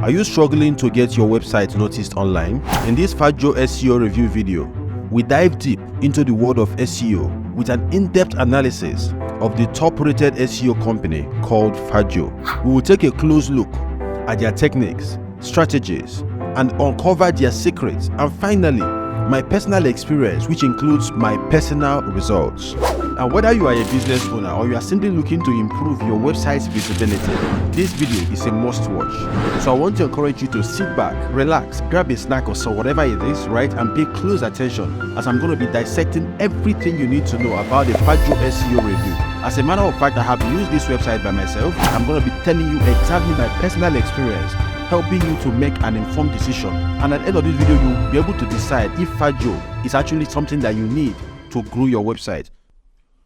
Are you struggling to get your website noticed online? In this FatJoe SEO review video, we dive deep into the world of SEO with an in-depth analysis of the top-rated SEO company called FatJoe. We will take a close look at their techniques, strategies, and uncover their secrets, and finally, my personal experience, which includes my personal results. And whether you are a business owner or you are simply looking to improve your website's visibility, this video is a must watch. So I want to encourage you to sit back, relax, grab a snack or so, whatever it is, right, and pay close attention as I'm going to be dissecting everything you need to know about the FatJoe SEO review. As a matter of fact, I have used this website by myself. I'm going to be telling you exactly my personal experience, helping you to make an informed decision. And at the end of this video, you'll be able to decide if FatJoe is actually something that you need to grow your website.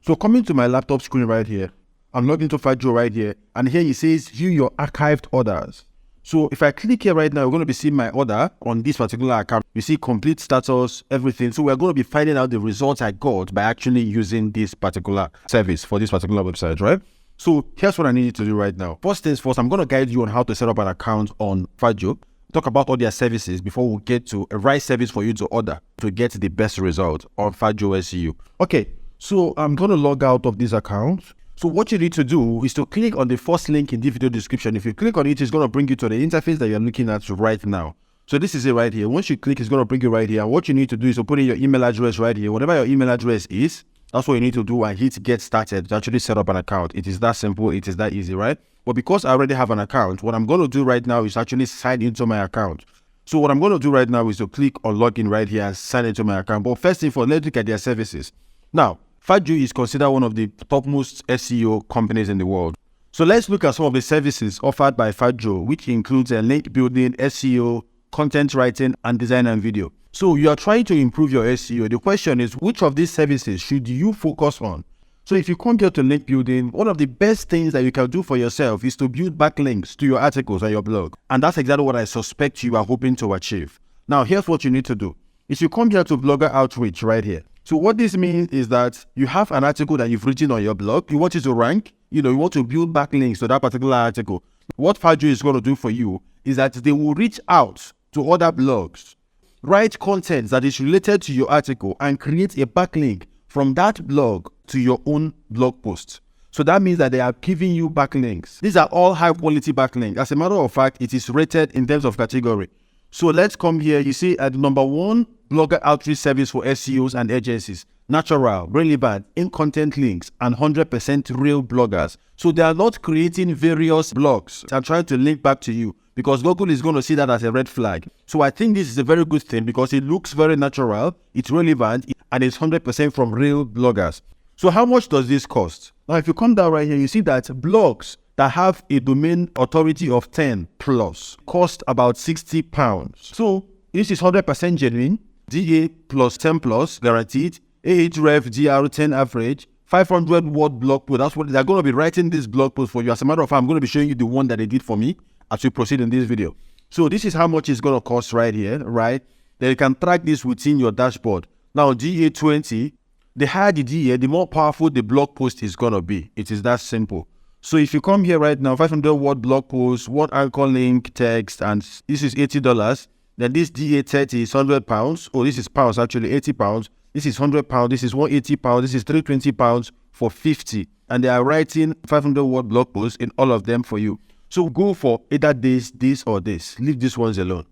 So coming to my laptop screen right here, I'm logged into FatJoe right here, and here it says view your archived orders. So if I click here right now, we're going to be seeing my order on this particular account. You see complete status, everything. So we're going to be finding out the results I got by actually using this particular service for this particular website, right? So here's what I need you to do right now. First things first, I'm going to guide you on how to set up an account on FatJoe, talk about all their services before we get to a right service for you to order to get the best result on FatJoe SEO. Okay, so I'm going to log out of this account. So what you need to do is to click on the first link in the video description. If you click on it, it's going to bring you to the interface that you're looking at right now. So this is it right here. Once you click, it's going to bring you right here. And what you need to do is to put in your email address right here. Whatever your email address is, that's what you need to do and hit get started to actually set up an account. It is that simple. It is that easy, right? But because I already have an account, what I'm going to do right now is actually sign into my account. So what I'm going to do right now is to click on login right here and sign into my account. But first thing for, let's look at their services. Now, FatJoe is considered one of the topmost SEO companies in the world. So let's look at some of the services offered by FatJoe, which includes link building, SEO, content writing, and design and video. So you are trying to improve your SEO. The question is, which of these services should you focus on? So if you come here to link building, one of the best things that you can do for yourself is to build backlinks to your articles on your blog. And that's exactly what I suspect you are hoping to achieve. Now, here's what you need to do. If you come here to blogger outreach right here. So what this means is that you have an article that you've written on your blog. You want it to rank. You want to build backlinks to that particular article. What FatJoe is going to do for you is that they will reach out to other blogs, write content that is related to your article, and create a backlink from that blog to your own blog post. So that means that they are giving you backlinks. These are all high quality backlinks. As a matter of fact, it is rated in terms of category. So let's come here. You see at number 1, blogger outreach service for SEOs and agencies. Natural, relevant, in-content links, and 100% real bloggers. So they are not creating various blogs and trying to link back to you, because Google is going to see that as a red flag. So I think this is a very good thing because it looks very natural, it's relevant, and it's 100% from real bloggers. So how much does this cost? Now, if you come down right here, you see that blogs that have a domain authority of 10 plus cost about £60. So this is 100% genuine, DA plus 10 plus guaranteed, Ahref GR10 average, 500 word blog post. That's what they're going to be writing this blog post for you. As a matter of fact, I'm going to be showing you the one that they did for me as we proceed in this video. So this is how much it's going to cost right here, right? Then you can track this within your dashboard. Now, GA20, the higher the DA, the more powerful the blog post is going to be. It is that simple. So if you come here right now, 500 word blog post, word anchor link, text, and this is $80. Then this DA30 is £100. Oh, this is pounds actually, £80. This is £100. This is £180. This is £320 for 50. And they are writing 500 word blog posts in all of them for you. So go for either this or this. Leave these ones alone.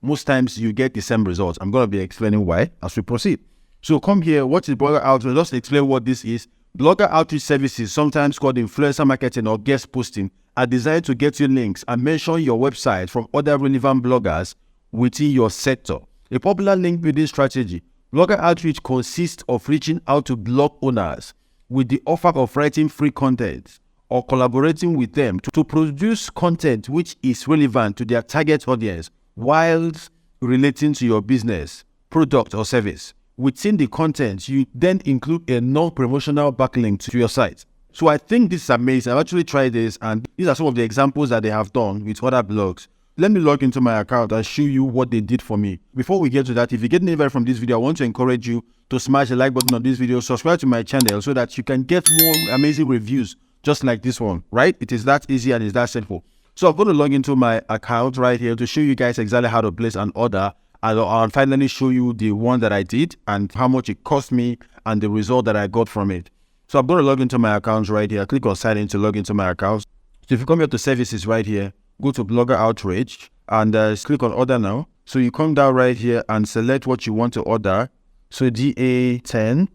Most times you get the same results. I'm going to be explaining why as we proceed. So come here, what is blogger outreach? Just explain what this is. Blogger outreach services, sometimes called influencer marketing or guest posting, are designed to get you links and mention your website from other relevant bloggers within your sector. A popular link building strategy. Blogger outreach consists of reaching out to blog owners with the offer of writing free content or collaborating with them to produce content which is relevant to their target audience whilst relating to your business, product, or service. Within the content, you then include a non-promotional backlink to your site. So I think this is amazing. I've actually tried this, and these are some of the examples that they have done with other blogs. Let me log into my account and show you what they did for me. Before we get to that, if you get any value from this video, I want to encourage you to smash the like button on this video, subscribe to my channel so that you can get more amazing reviews just like this one, right? It is that easy and it's that simple. So I'm going to log into my account right here to show you guys exactly how to place an order. And I'll finally show you the one that I did and how much it cost me and the result that I got from it. So I'm going to log into my account right here. Click on sign in to log into my account. So if you come here to services right here, go to Blogger Outreach and click on order now. So you come down right here and select what you want to order. So DA10.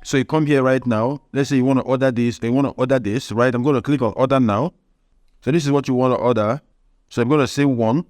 So you come here right now. Let's say you want to order this. You want to order this, right? I'm going to click on order now. So this is what you want to order. So I'm going to say 1.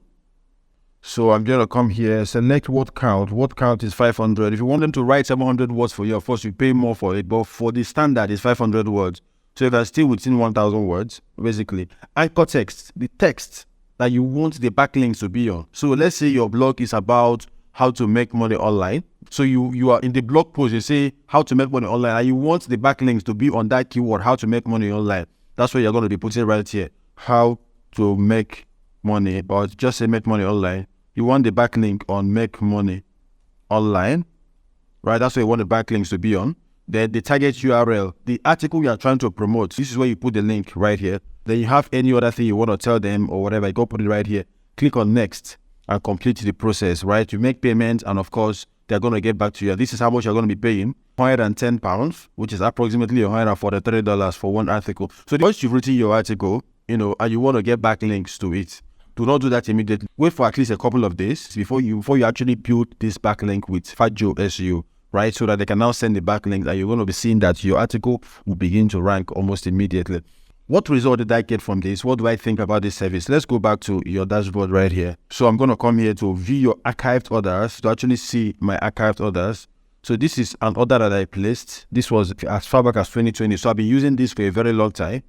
So I'm going to come here, select word count. Word count is 500. If you want them to write 700 words for you, of course, you pay more for it. But for the standard, it's 500 words. So you can still within 1,000 words, basically. Anchor text, the text that you want the backlinks to be on. So let's say your blog is about how to make money online. So you are in the blog post, you say how to make money online, and you want the backlinks to be on that keyword, how to make money online. That's what you're going to be putting right here. How to make money, or just say make money online. You want the backlink on make money online, right? That's what you want the backlinks to be on. Then the target URL, the article you are trying to promote. This is where you put the link right here. Then you have any other thing you want to tell them or whatever, you go put it right here. Click on next and complete the process, right? You make payments and of course, they're going to get back to you. This is how much you're going to be paying. £110, which is approximately $143 for one article. So once you've written your article, and you want to get backlinks to it, do not do that immediately. Wait for at least a couple of days before you actually build this backlink with FatJoe SEO, right? So that they can now send the backlinks and you're going to be seeing that your article will begin to rank almost immediately. What result did I get from this? What do I think about this service? Let's go back to your dashboard right here. So I'm going to come here to view your archived orders to actually see my archived orders. So this is an order that I placed. This was as far back as 2020. So I've been using this for a very long time.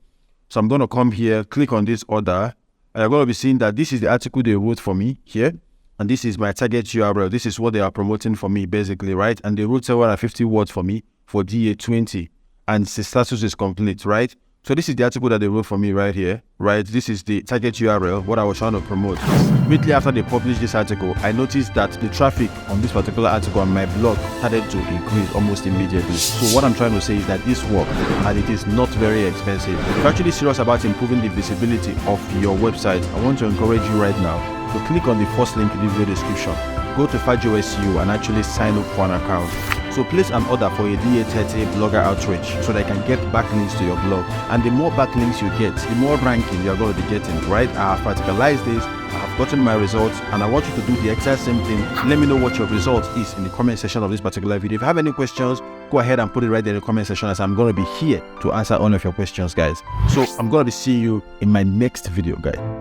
So I'm going to come here, click on this order. And you're going to be seeing that this is the article they wrote for me here. And this is my target URL. This is what they are promoting for me basically, right? And they wrote 750 words for me for DA20. And the status is complete, right? So this is the article that they wrote for me right here, right? This is the target URL, what I was trying to promote. Immediately after they published this article, I noticed that the traffic on this particular article on my blog started to increase almost immediately. So what I'm trying to say is that this works and it is not very expensive. If you're actually serious about improving the visibility of your website, I want to encourage you right now to click on the first link in the video description. Go to FatJoe SEO and actually sign up for an account. So place an order for a DA30 blogger outreach so that you can get backlinks to your blog. And the more backlinks you get, the more ranking you're going to be getting, right? I have practicalized this, I have gotten my results, and I want you to do the exact same thing. Let me know what your result is in the comment section of this particular video. If you have any questions, go ahead and put it right there in the comment section, as I'm going to be here to answer all of your questions, guys. So I'm going to be seeing you in my next video, guys.